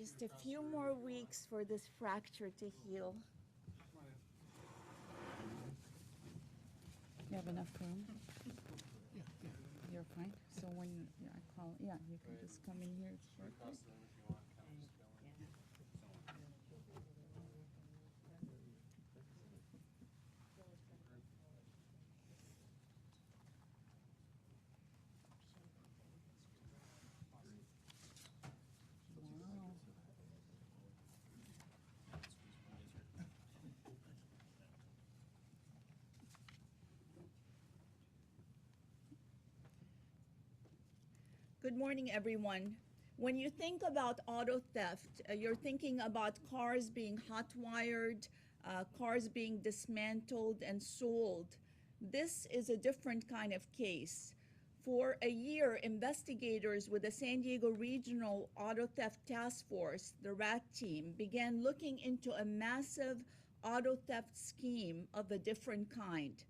Just a few more weeks for this fracture to heal. You have enough room? Yeah, yeah. You're fine. So when I call, yeah, you can just come in here. Wow. Good morning, everyone. When you think about auto theft, you're thinking about cars being hot-wired, cars being dismantled and sold. This is a different kind of case. For a year, investigators with the San Diego Regional Auto Theft Task Force, the RAT team, began looking into a massive auto theft scheme of a different kind.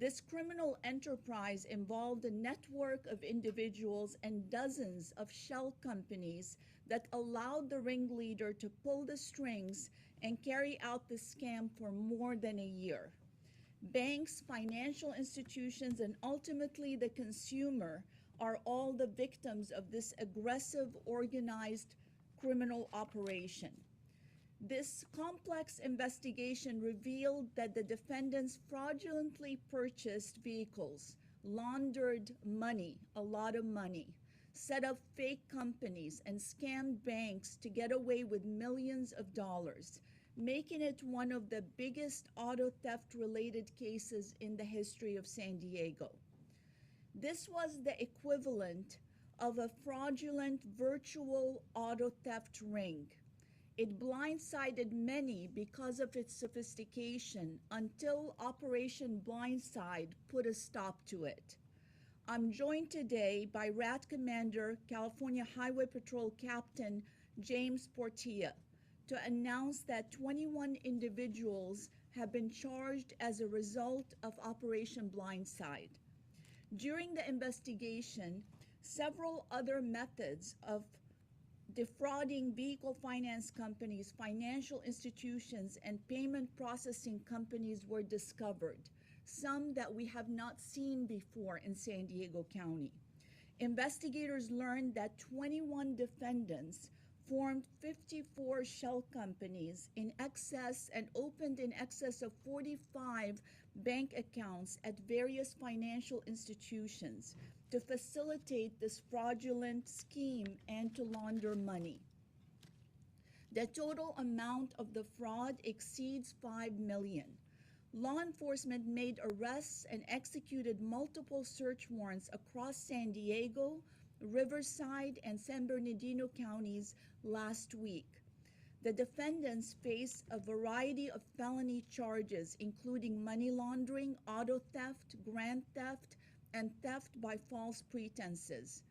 This criminal enterprise involved a network of individuals and dozens of shell companies that allowed the ringleader to pull the strings and carry out the scam for more than a year. Banks, financial institutions, and ultimately the consumer are all the victims of this aggressive, organized criminal operation. This complex investigation revealed that the defendants fraudulently purchased vehicles, laundered money, a lot of money, set up fake companies, and scammed banks to get away with millions of dollars, making it one of the biggest auto theft-related cases in the history of San Diego. This was the equivalent of a fraudulent virtual auto theft ring. It blindsided many because of its sophistication until Operation Blindside put a stop to it. I'm joined today by RAT Commander, California Highway Patrol Captain James Portilla, to announce that 21 individuals have been charged as a result of Operation Blindside. During the investigation, several other methods of defrauding vehicle finance companies, financial institutions, and payment processing companies were discovered, some that we have not seen before in San Diego County. Investigators learned that 21 defendants formed 54 shell companies in excess and opened in excess of 45 bank accounts at various financial institutions to facilitate this fraudulent scheme and to launder money. The total amount of the fraud exceeds $5 million. Law enforcement made arrests and executed multiple search warrants across San Diego, Riverside, and San Bernardino counties last week. The defendants face a variety of felony charges, including money laundering, auto theft, grand theft, and theft by false pretenses.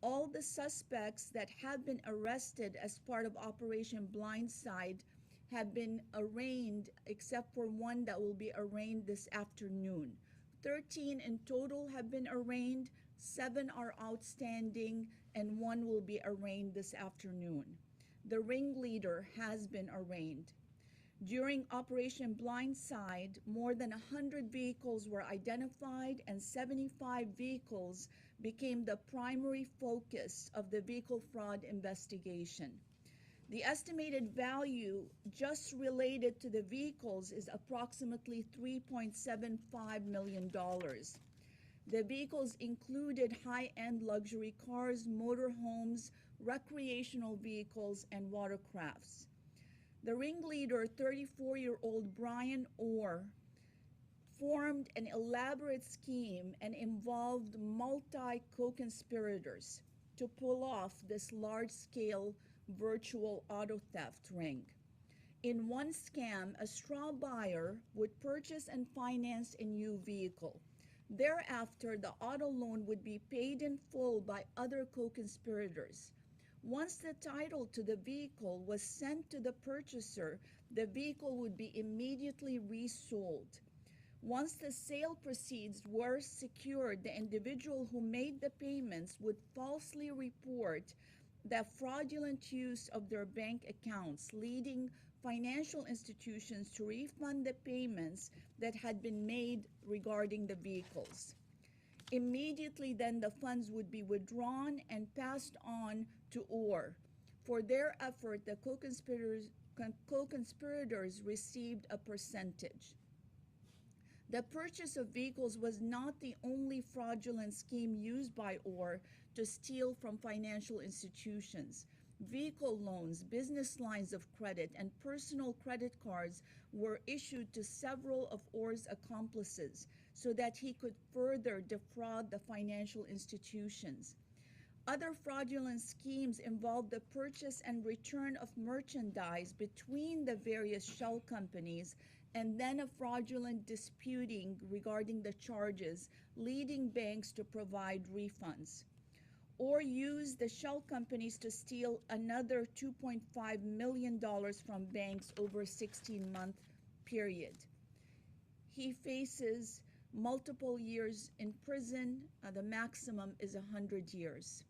All the suspects that have been arrested as part of Operation Blindside have been arraigned, except for one that will be arraigned this afternoon. 13 in total have been arraigned, 7 are outstanding, and 1 will be arraigned this afternoon. The ringleader has been arraigned. During Operation Blindside, more than 100 vehicles were identified and 75 vehicles became the primary focus of the vehicle fraud investigation. The estimated value just related to the vehicles is approximately $3.75 million. The vehicles included high-end luxury cars, motorhomes, recreational vehicles, and watercrafts. The ringleader, 34-year-old Brian Orr, formed an elaborate scheme and involved multi-co-conspirators to pull off this large-scale virtual auto theft ring. In one scam, a straw buyer would purchase and finance a new vehicle. Thereafter, the auto loan would be paid in full by other co-conspirators. Once the title to the vehicle was sent to the purchaser, the vehicle would be immediately resold. Once the sale proceeds were secured, the individual who made the payments would falsely report the fraudulent use of their bank accounts, leading financial institutions to refund the payments that had been made regarding the vehicles. Immediately then the funds would be withdrawn and passed on to Orr. For their effort, the co-conspirators received a percentage. The purchase of vehicles was not the only fraudulent scheme used by Orr to steal from financial institutions. Vehicle loans, business lines of credit, and personal credit cards were issued to several of Orr's accomplices so that he could further defraud the financial institutions. Other fraudulent schemes involved the purchase and return of merchandise between the various shell companies and then a fraudulent disputing regarding the charges, leading banks to provide refunds. Or used the shell companies to steal another $2.5 million from banks over a 16-month period. He faces multiple years in prison. The maximum is 100 years.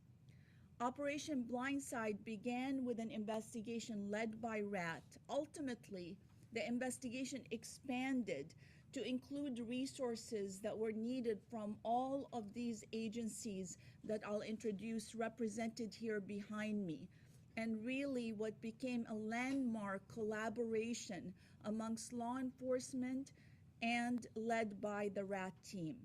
Operation Blindside began with an investigation led by RAT. Ultimately, the investigation expanded to include resources that were needed from all of these agencies that I'll introduce represented here behind me, and really what became a landmark collaboration amongst law enforcement and led by the RAT team.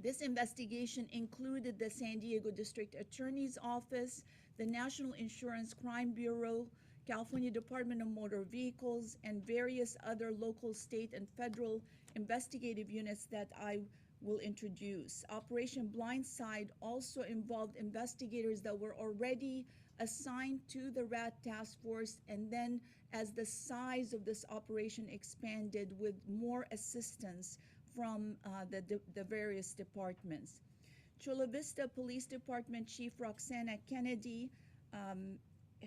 This investigation included the San Diego District Attorney's Office, the National Insurance Crime Bureau, California Department of Motor Vehicles, and various other local, state, and federal investigative units that I will introduce. Operation Blindside also involved investigators that were already assigned to the RAT task force, and then as the size of this operation expanded with more assistance from the various departments. Chula Vista Police Department Chief Roxana Kennedy,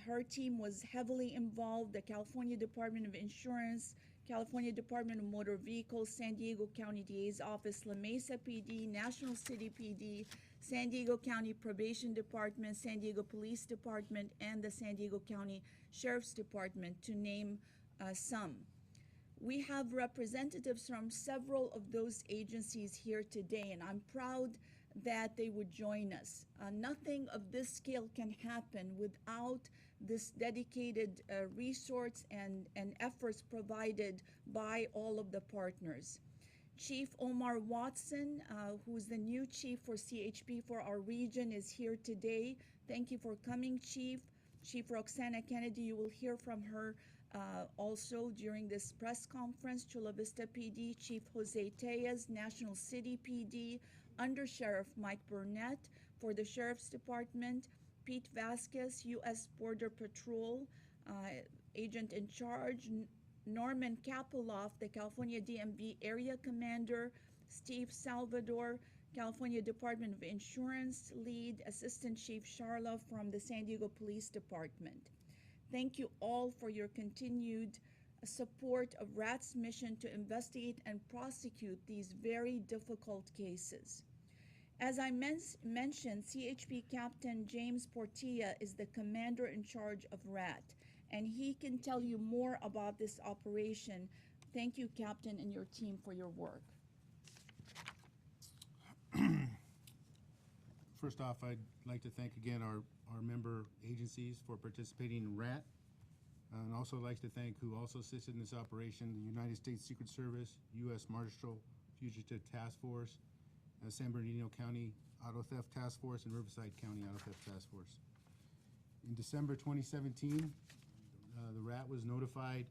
her team was heavily involved. The California Department of Insurance, California Department of Motor Vehicles, San Diego County DA's Office, La Mesa PD, National City PD, San Diego County Probation Department, San Diego Police Department, and the San Diego County Sheriff's Department, to name some. We have representatives from several of those agencies here today, and I'm proud that they would join us. Nothing of this scale can happen without this dedicated resource and efforts provided by all of the partners. Chief Omar Watson, who's the new chief for CHP for our region, is here today. Thank you for coming, Chief. Chief Roxana Kennedy, you will hear from her also during this press conference. Chula Vista PD, Chief Jose Tejas, National City PD, Under Sheriff Mike Burnett for the Sheriff's Department, Pete Vasquez, U.S. Border Patrol, Agent in Charge, Norman Kapoloff, the California DMV Area Commander, Steve Salvador, California Department of Insurance Lead, Assistant Chief Sharla from the San Diego Police Department. Thank you all for your continued support of RAT's mission to investigate and prosecute these very difficult cases. As I mentioned, CHP Captain James Portilla is the commander in charge of RAT, and he can tell you more about this operation. Thank you, Captain, and your team for your work. First off, I'd like to thank again our member agencies for participating in RAT. And also like to thank who also assisted in this operation: the United States Secret Service, U.S. Marshal Fugitive Task Force, San Bernardino County Auto Theft Task Force, and Riverside County Auto Theft Task Force. In December 2017, the RAT was notified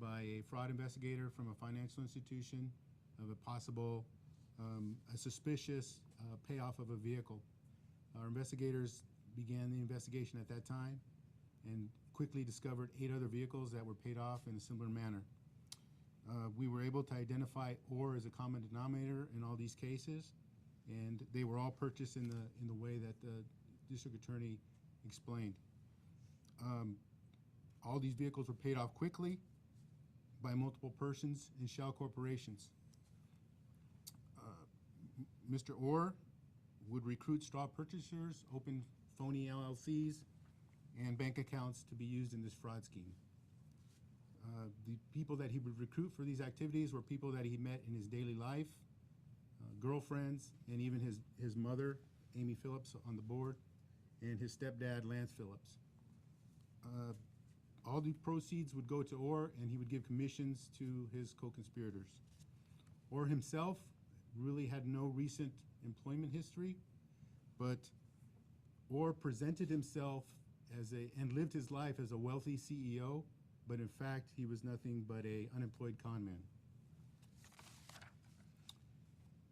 by a fraud investigator from a financial institution of a possible, a suspicious payoff of a vehicle. Our investigators began the investigation at that time and quickly discovered 8 other vehicles that were paid off in a similar manner. We were able to identify Orr as a common denominator in all these cases, and they were all purchased in the way that the district attorney explained. All these vehicles were paid off quickly by multiple persons and shell corporations. Mr. Orr would recruit straw purchasers, open phony LLCs, and bank accounts to be used in this fraud scheme. The people that he would recruit for these activities were people that he met in his daily life, girlfriends, and even his mother, Amy Phillips, on the board, and his stepdad, Lance Phillips. All the proceeds would go to Orr, and he would give commissions to his co-conspirators. Orr himself really had no recent employment history, but Orr presented himself and lived his life as a wealthy CEO, but in fact, he was nothing but an unemployed con man.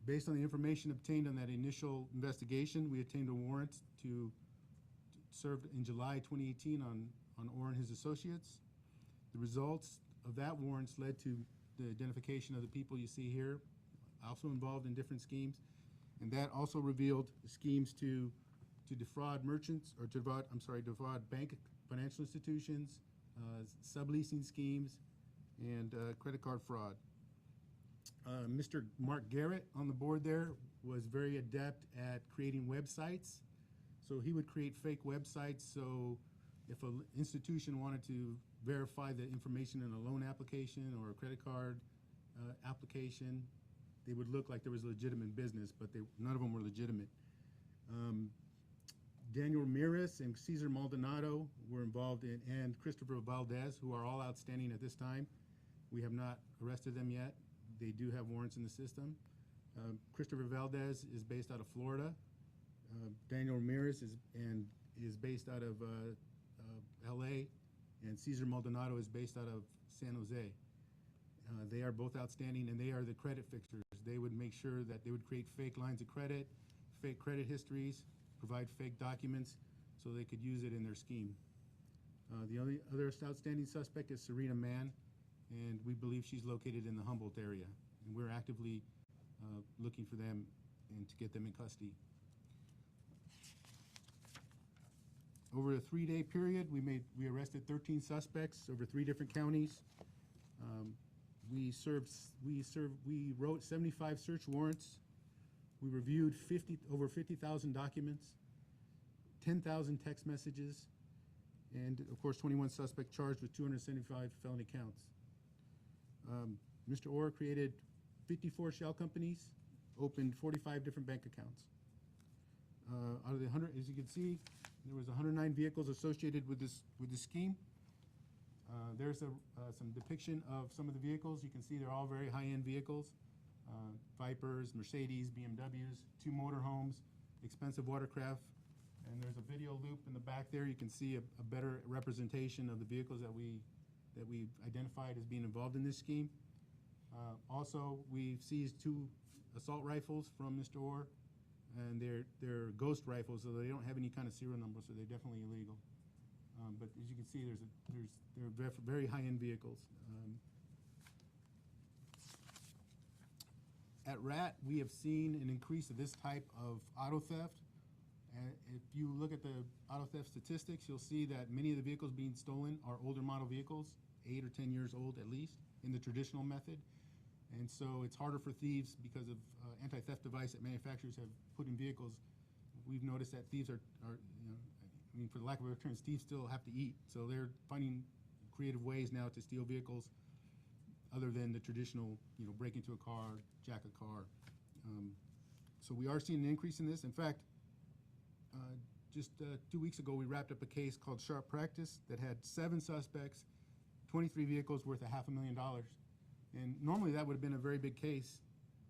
Based on the information obtained on that initial investigation, we obtained a warrant to serve in July 2018 on Orr and his associates. The results of that warrants led to the identification of the people you see here, also involved in different schemes, and that also revealed schemes to defraud merchants, or defraud bank financial institutions, subleasing schemes, and credit card fraud. Mr. Mark Garrett on the board there was very adept at creating websites. So he would create fake websites, so if an institution wanted to verify the information in a loan application or a credit card application, they would look like there was legitimate business, but none of them were legitimate. Daniel Ramirez and Cesar Maldonado were involved in, and Christopher Valdez, who are all outstanding at this time. We have not arrested them yet. They do have warrants in the system. Christopher Valdez is based out of Florida. Daniel Ramirez is based out of LA, and Cesar Maldonado is based out of San Jose. They are both outstanding, and they are the credit fixers. They would make sure that they would create fake lines of credit, fake credit histories, provide fake documents so they could use it in their scheme. The only other outstanding suspect is Serena Mann, and we believe she's located in the Humboldt area. And we're actively looking for them and to get them in custody. Over a 3-day period, we arrested 13 suspects over 3 different counties. We wrote 75 search warrants. We reviewed over 50,000 documents, 10,000 text messages, and of course 21 suspects charged with 275 felony counts. Mr. Orr created 54 shell companies, opened 45 different bank accounts. Out of the 100, as you can see, there was 109 vehicles associated with this scheme. There's some depiction of some of the vehicles. You can see they're all very high-end vehicles. Vipers, Mercedes, BMWs, 2 motorhomes, expensive watercraft, and there's a video loop in the back there. You can see a better representation of the vehicles that we identified as being involved in this scheme. Also, we've seized 2 assault rifles from Mr. Orr, and they're ghost rifles, so they don't have any kind of serial number, so they're definitely illegal. But as you can see, they're very high-end vehicles. At RAT, we have seen an increase of this type of auto theft. If you look at the auto theft statistics, you'll see that many of the vehicles being stolen are older model vehicles, 8 or 10 years old at least, in the traditional method. And so it's harder for thieves because of anti-theft device that manufacturers have put in vehicles. We've noticed that thieves are I mean, for the lack of a better term, thieves still have to eat. So they're finding creative ways now to steal vehicles other than the traditional, break into a car, jack a car. So we are seeing an increase in this. In fact, just 2 weeks ago, we wrapped up a case called Sharp Practice that had 7 suspects, 23 vehicles worth $500,000. And normally that would have been a very big case,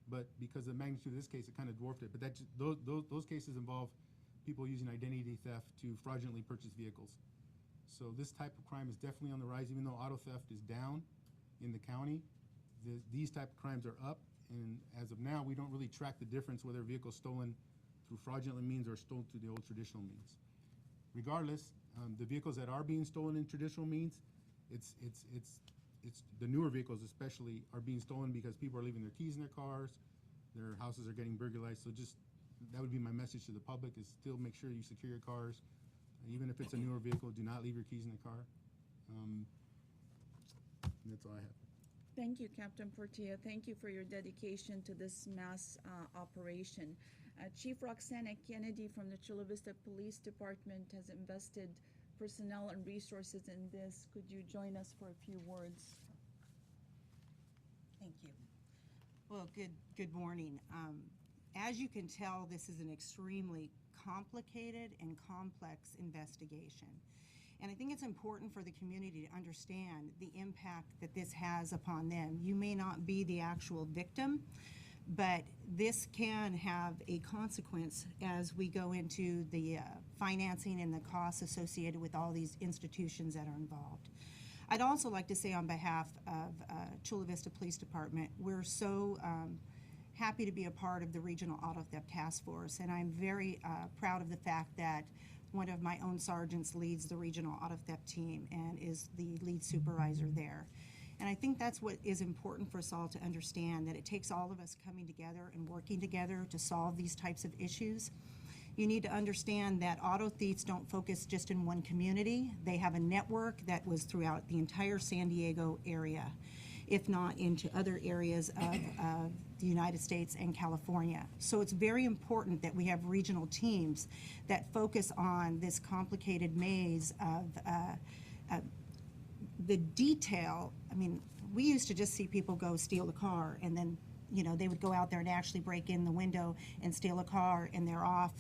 but because of the magnitude of this case, it kind of dwarfed it. But those cases involve people using identity theft to fraudulently purchase vehicles. So this type of crime is definitely on the rise. Even though auto theft is down in the county, these type of crimes are up. And as of now, we don't really track the difference whether a vehicle is stolen through fraudulent means or stolen through the old traditional means. Regardless, the vehicles that are being stolen in traditional means, it's the newer vehicles especially are being stolen because people are leaving their keys in their cars, their houses are getting burglarized. So just that would be my message to the public, is still make sure you secure your cars. Even if it's a newer vehicle, do not leave your keys in the car. That's all I have. Thank you, Captain Portilla. Thank you for your dedication to this mass operation. Chief Roxana Kennedy from the Chula Vista Police Department has invested personnel and resources in this. Could you join us for a few words? Thank you. Well, good morning. As you can tell, this is an extremely complicated and complex investigation. And I think it's important for the community to understand the impact that this has upon them. You may not be the actual victim, but this can have a consequence as we go into the financing and the costs associated with all these institutions that are involved. I'd also like to say on behalf of Chula Vista Police Department, we're so happy to be a part of the Regional Auto Theft Task Force, and I'm very proud of the fact that one of my own sergeants leads the Regional Auto Theft team and is the lead supervisor there. And I think that's what is important for us all to understand, that it takes all of us coming together and working together to solve these types of issues. You need to understand that auto thieves don't focus just in one community. They have a network that was throughout the entire San Diego area, if not into other areas of the United States and California. So it's very important that we have regional teams that focus on this complicated maze of the detail. I mean, we used to just see people go steal a car, and then, you know, they would go out there and actually break in the window and steal a car, and they're off,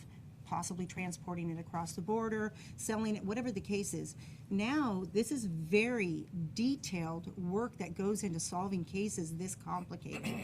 possibly transporting it across the border, selling it, whatever the case is. Now, this is very detailed work that goes into solving cases this complicated.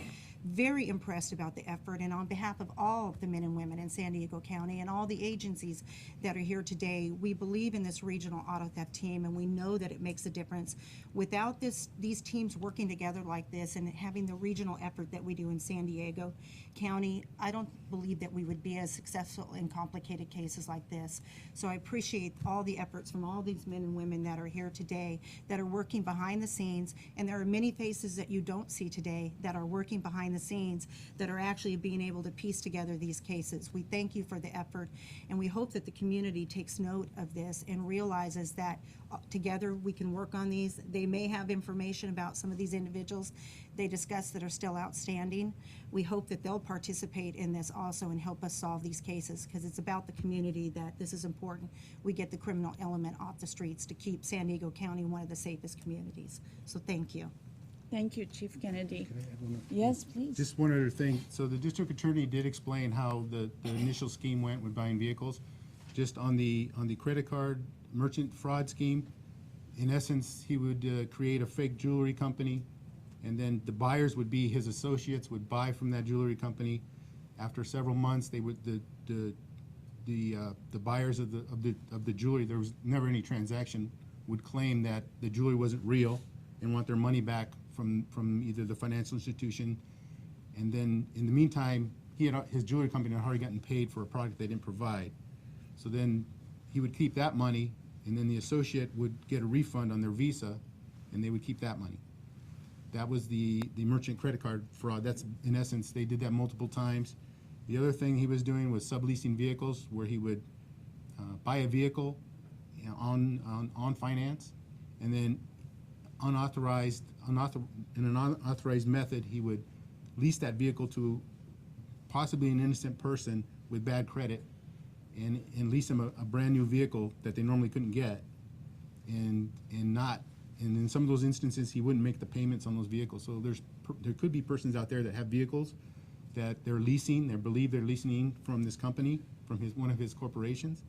Very impressed about the effort, and on behalf of all the men and women in San Diego County and all the agencies that are here today, we believe in this regional auto theft team, and we know that it makes a difference. Without these teams working together like this and having the regional effort that we do in San Diego County, I don't believe that we would be as successful in complicated cases like this. So I appreciate all the efforts from all these men and women that are here today that are working behind the scenes, and there are many faces that you don't see today that are working behind the scenes that are actually being able to piece together these cases. We thank you for the effort, and we hope that the community takes note of this and realizes that together we can work on these. They may have information about some of these individuals they discussed that are still outstanding. We hope that they'll participate in this also and help us solve these cases, because it's about the community that this is important. We get the criminal element off the streets to keep San Diego County one of the safest communities. So thank you. Thank you, Chief Kennedy. Can I add one more? Yes, please. Just one other thing. So the district attorney did explain how the initial scheme went with buying vehicles. Just on the credit card merchant fraud scheme, in essence, he would create a fake jewelry company, and then the buyers would be his associates, would buy from that jewelry company. After several months, they would the buyers of the jewelry, there was never any transaction, would claim that the jewelry wasn't real and want their money back from either the financial institution. And then in the meantime, his jewelry company had already gotten paid for a product they didn't provide. So then he would keep that money, and then the associate would get a refund on their Visa, and they would keep that money. That was the merchant credit card fraud. That's, in essence, they did that multiple times. The other thing he was doing was subleasing vehicles, where he would buy a vehicle on finance, and then in an unauthorized method, he would lease that vehicle to possibly an innocent person with bad credit, and lease them a brand new vehicle that they normally couldn't get, and in some of those instances, he wouldn't make the payments on those vehicles. So there could be persons out there that have vehicles that they're leasing, they believe they're leasing from this company, from one of his corporations,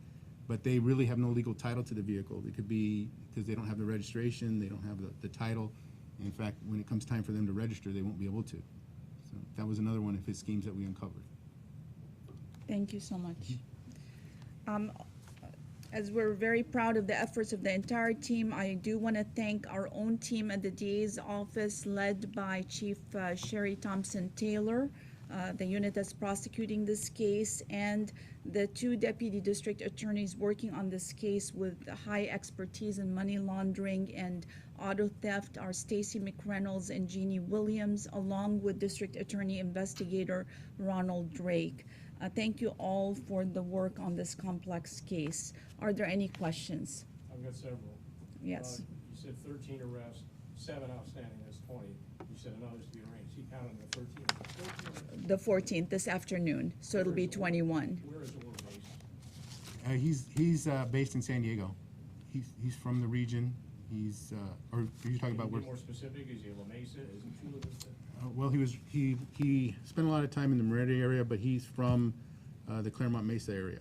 but they really have no legal title to the vehicle. It could be because they don't have the registration, they don't have the title. And in fact, when it comes time for them to register, they won't be able to. So that was another one of his schemes that we uncovered. Thank you so much. As we're very proud of the efforts of the entire team, I do want to thank our own team at the DA's office, led by Chief Sherry Thompson-Taylor, the unit that's prosecuting this case, and the two deputy district attorneys working on this case with high expertise in money laundering and auto theft are Stacy McReynolds and Jeannie Williams, along with District Attorney Investigator Ronald Drake. Thank you all for the work on this complex case. Are there any questions? I've got several. Yes. You said 13 arrests, 7 outstanding, that's 20. You said an August to be arranged. He found on the 13th. The 14th, this afternoon, so it'll be 21. Where is Orr based? He's based in San Diego. He's from the region. He's or are you talking about Can where? you be more specific? Is he La Mesa? Is he Chula Vista? Well, he spent a lot of time in the Merida area, but he's from the Claremont Mesa area.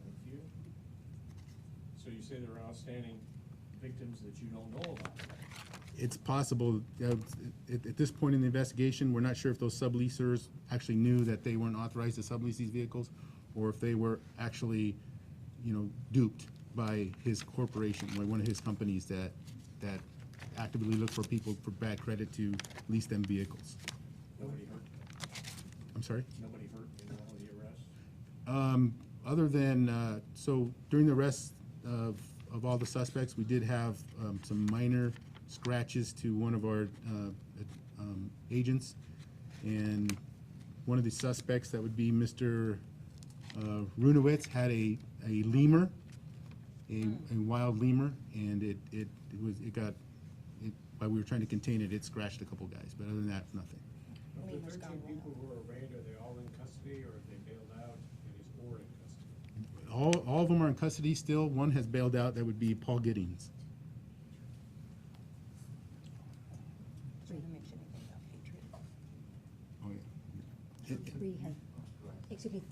Thank you. So you say there are outstanding victims that you don't know about? It's possible, at this point in the investigation, we're not sure if those subleasers actually knew that they weren't authorized to sublease these vehicles, or if they were actually, duped by his corporation, or one of his companies that actively look for people for bad credit to lease them vehicles. Nobody hurt? I'm sorry? Nobody hurt in all of the arrests? Other than, so during the arrest of all the suspects, we did have some minor scratches to one of our agents. And one of the suspects, that would be Mr. Runowitz, had a lemur, a wild lemur, and while we were trying to contain it, it scratched a couple guys. But other than that, nothing. Of the 13 people who are arraigned, are they all in custody, or have they bailed out, and is Orr in custody? All of them are in custody still. One has bailed out. That would be Paul Giddings. Oh, yeah.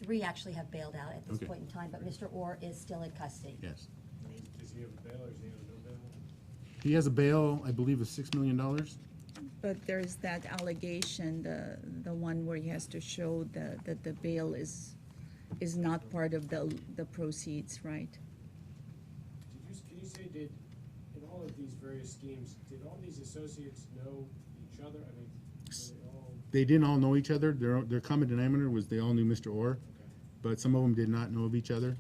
Three actually have bailed out at this Okay. point in time, but Mr. Orr is still in custody. Yes. Does he have a bail, or is he on a no bail? He has a bail, I believe, of $6 million. But there's that allegation, the one where he has to show that the bail is not part of the proceeds, right? Can you say, in all of these various schemes, did all these associates know each other? I mean, were they all, They didn't all know each other. Their common denominator was they all knew Mr. Orr, okay. but some of them did not know of each other.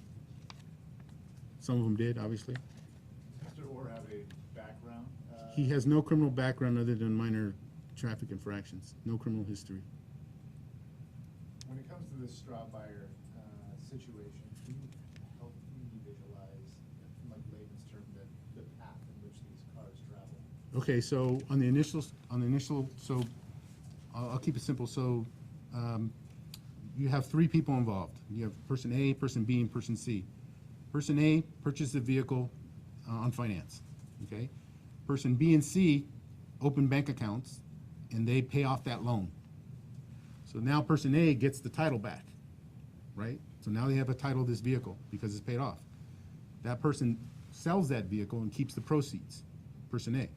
Some of them did, obviously. Does Mr. Orr have a background? He has no criminal background other than minor traffic infractions, no criminal history. When it comes to this straw buyer situation, can you help me visualize, in like layman's term, the path in which these cars travel? Okay, so on the initial, so I'll keep it simple. So you have three people involved. You have person A, person B, and person C. Person A purchased the vehicle on finance, okay? Person B and C open bank accounts, and they pay off that loan. So now person A gets the title back, right? So now they have a title of this vehicle because it's paid off. That person sells that vehicle and keeps the proceeds, person A.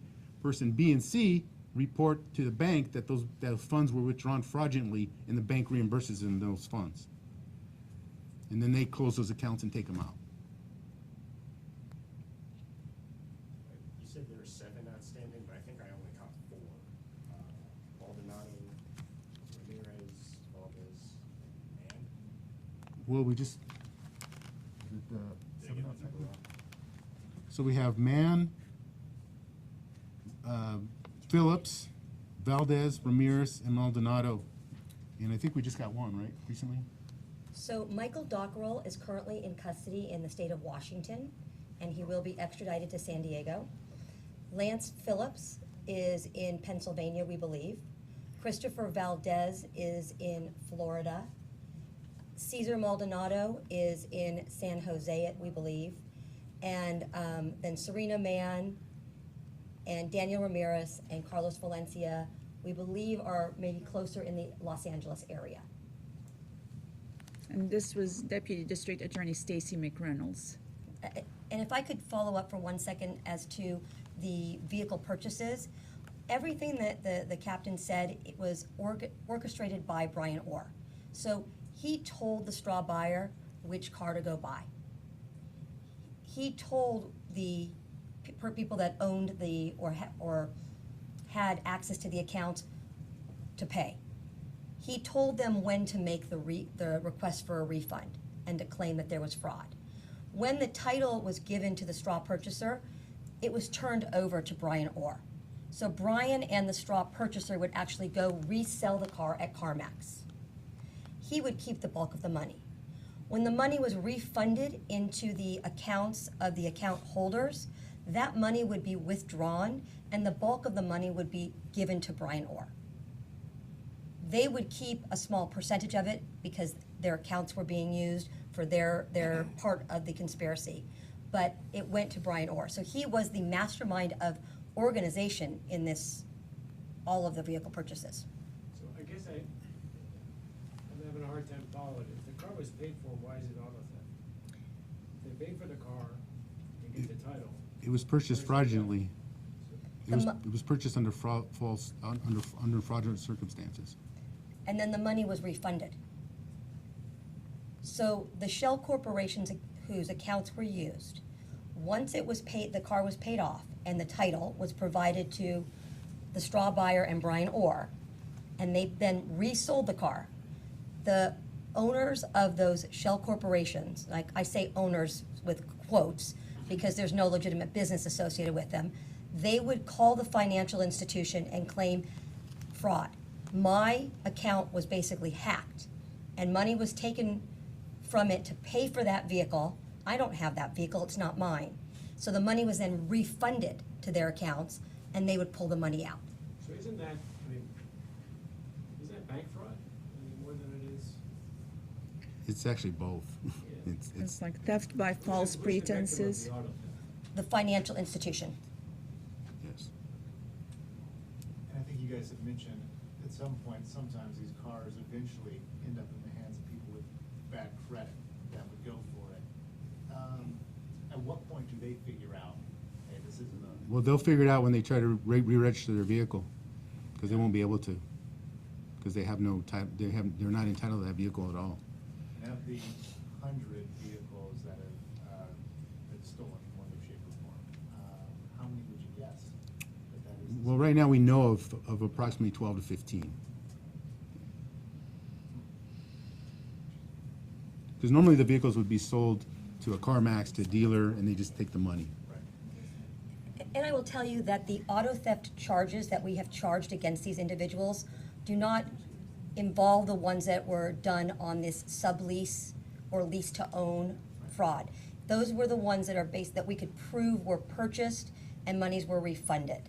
Person B and C report to the bank that those funds were withdrawn fraudulently, and the bank reimburses them those funds. And then they close those accounts and take them out. You said there are 7 outstanding, but I think I only caught 4. Maldonado, Ramirez, Valdez, and Well, we just. Did I get the number wrong? So we have Mann, Phillips, Valdez, Ramirez, and Maldonado. And I think we just got one, right, recently? So Michael Dockerell is currently in custody in the state of Washington, and he will be extradited to San Diego. Lance Phillips is in Pennsylvania, we believe. Christopher Valdez is in Florida. Cesar Maldonado is in San Jose, we believe. And then Serena Mann and Daniel Ramirez and Carlos Valencia, we believe, are maybe closer in the Los Angeles area. And this was Deputy District Attorney Stacy McReynolds. And if I could follow up for 1 second as to the vehicle purchases, everything that the captain said, it was orchestrated by Brian Orr. So he told the straw buyer which car to go buy. He told the people that owned the or had access to the accounts to pay. He told them when to make the request for a refund and to claim that there was fraud. When the title was given to the straw purchaser, it was turned over to Brian Orr. So Brian and the straw purchaser would actually go resell the car at CarMax. He would keep the bulk of the money. When the money was refunded into the accounts of the account holders, that money would be withdrawn and the bulk of the money would be given to Brian Orr. They would keep a small percentage of it because their accounts were being used for their part of the conspiracy, but it went to Brian Orr. So he was the mastermind of organization in this, all of the vehicle purchases. So I guess I'm having a hard time following it. If the car was paid for, why is it auto theft? If they paid for the car and get the title. It was purchased where's the fraudulently. The mo- It was purchased under under fraudulent circumstances. And then the money was refunded. So the shell corporations whose accounts were used, once it was paid, the car was paid off, and the title was provided to the straw buyer and Brian Orr, and they then resold the car. The owners of those shell corporations, like I say owners with quotes because there's no legitimate business associated with them, they would call the financial institution and claim fraud. My account was basically hacked, and money was taken from it to pay for that vehicle. I don't have that vehicle, it's not mine. So the money was then refunded to their accounts, and they would pull the money out. So isn't that bank fraud? I mean, more than it is. It's actually both. Yeah. It's like theft by false Who's the victim of pretenses. the auto theft? The financial institution. Yes. And I think you guys have mentioned at some point, sometimes these cars eventually end up in the hands of people with bad credit that would go for it. At what point do they figure out, hey, this isn't a, Well, they'll figure it out when they try to re-register their vehicle, because they won't be able to, because they have no title. They're not entitled to that vehicle at all. and of the 100 vehicles that have been stolen in one way, shape, or form, how many would you guess that is? Well, right now we know of approximately 12 to 15. Because normally the vehicles would be sold to a CarMax, to a dealer, and they just take the money. And I will tell you that the auto theft charges that we have charged against these individuals do not involve the ones that were done on this sublease or lease to own fraud. Those were the ones that are based, that we could prove were purchased and monies were refunded.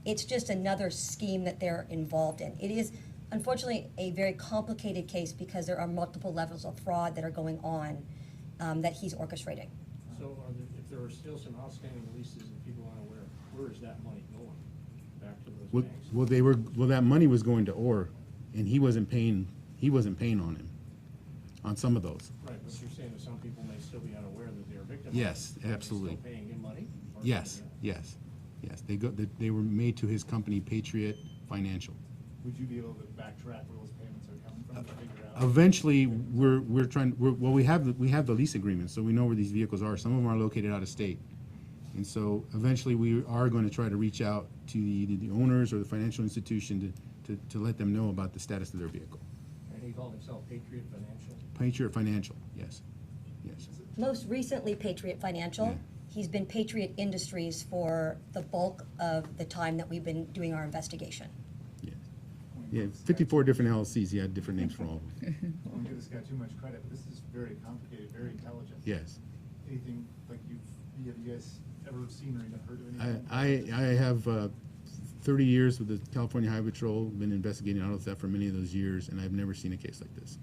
It's just another scheme that they're involved in. It is unfortunately a very complicated case because there are multiple levels of fraud that are going on that he's orchestrating. So if there are still some outstanding leases and people aren't aware, where is that money going? Back to those banks? That money was going to Orr, and he wasn't paying on him, on some of those. Right, but you're saying that some people may still be unaware that they're victims. Yes, absolutely. Still paying him money? Or- Yes, yes, yes. They were made to his company, Patriot Financial. Would you be able to backtrack where those payments are coming from to figure out? Eventually, we have the lease agreement, so we know where these vehicles are. Some of them are located out of state. And so eventually, we are going to try to reach out to the owners or the financial institution to let them know about the status of their vehicle. And he called himself Patriot Financial? Patriot Financial, yes, yes. Most recently, Patriot Financial. Yeah. He's been Patriot Industries for the bulk of the time that we've been doing our investigation. Yeah, 54 different LLCs, he had different names for all of them. I don't give this guy too much credit, but this is very complicated, very intelligent. Yes. Anything like have you guys ever seen or even heard of anything? I have 30 years with the California Highway Patrol, been investigating auto theft for many of those years, and I've never seen a case like this.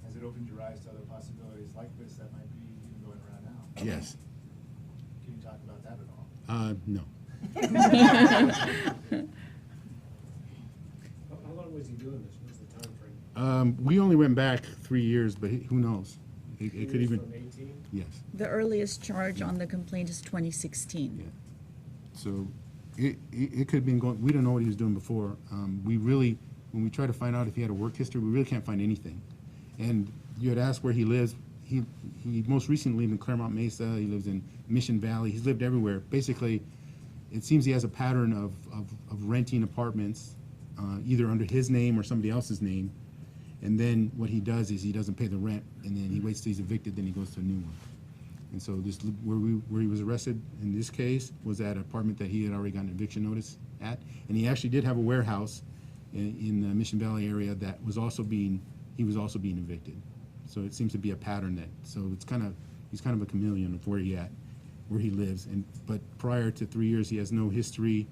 Has it opened your eyes to other possibilities like this that might be even going around now? Yes. Can you talk about that at all? No. How long was he doing this? What's the time frame? We only went back 3 years, but who knows? It could even, From 18? yes. The earliest charge on the complaint is 2016. Yeah. So it could have been going, we don't know what he was doing before. When we try to find out if he had a work history, we really can't find anything. And you had asked where he lives. He most recently lived in Claremont Mesa. He lives in Mission Valley. He's lived everywhere. Basically, it seems he has a pattern of renting apartments, either under his name or somebody else's name. And then what he does is he doesn't pay the rent, and then he waits till he's evicted, then he goes to a new one. And so this, where he was arrested in this case was at an apartment that he had already gotten an eviction notice at. And he actually did have a warehouse in the Mission Valley area that was also being evicted. So it seems to be a pattern that, so he's kind of a chameleon of where he at. where he lives. But prior to 3 years, he has no history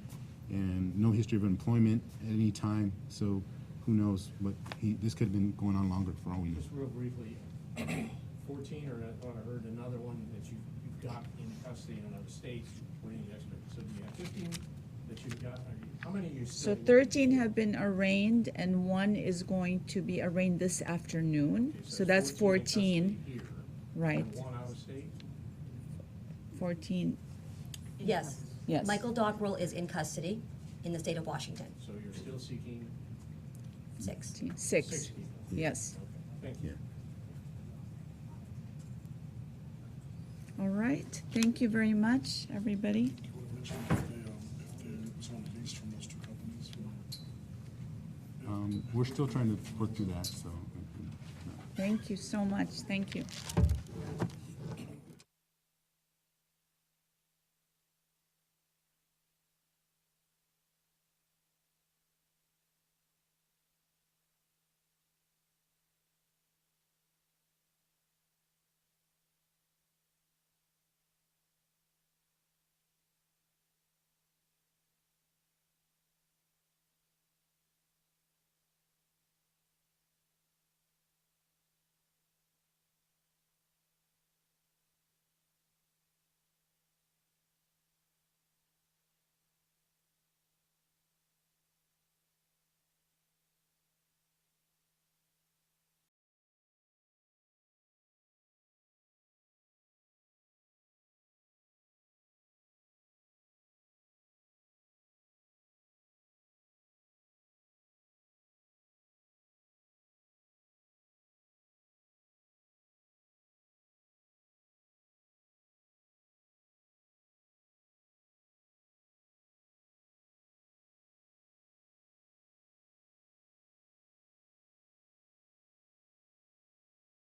and no history of employment at any time. So who knows? But this could have been going on longer for all we know. Just real briefly, 14, or I thought I heard another one that you've got in custody in another state, waiting extra. So do you have 15 that you've got? How many are you So still? 13 have been arraigned, and one is going to be arraigned this afternoon. Okay, So that's 14, in custody here, right? and one out of state? 14, Yes. yes. Michael Dockrell is in custody in the state of Washington. So you're still seeking 6. 6, 6 people? yes. Okay, thank you. All right, thank you very much, everybody. Would you mention if it was on lease from those two companies? We're still trying to work through that, so. Thank you so much, thank you.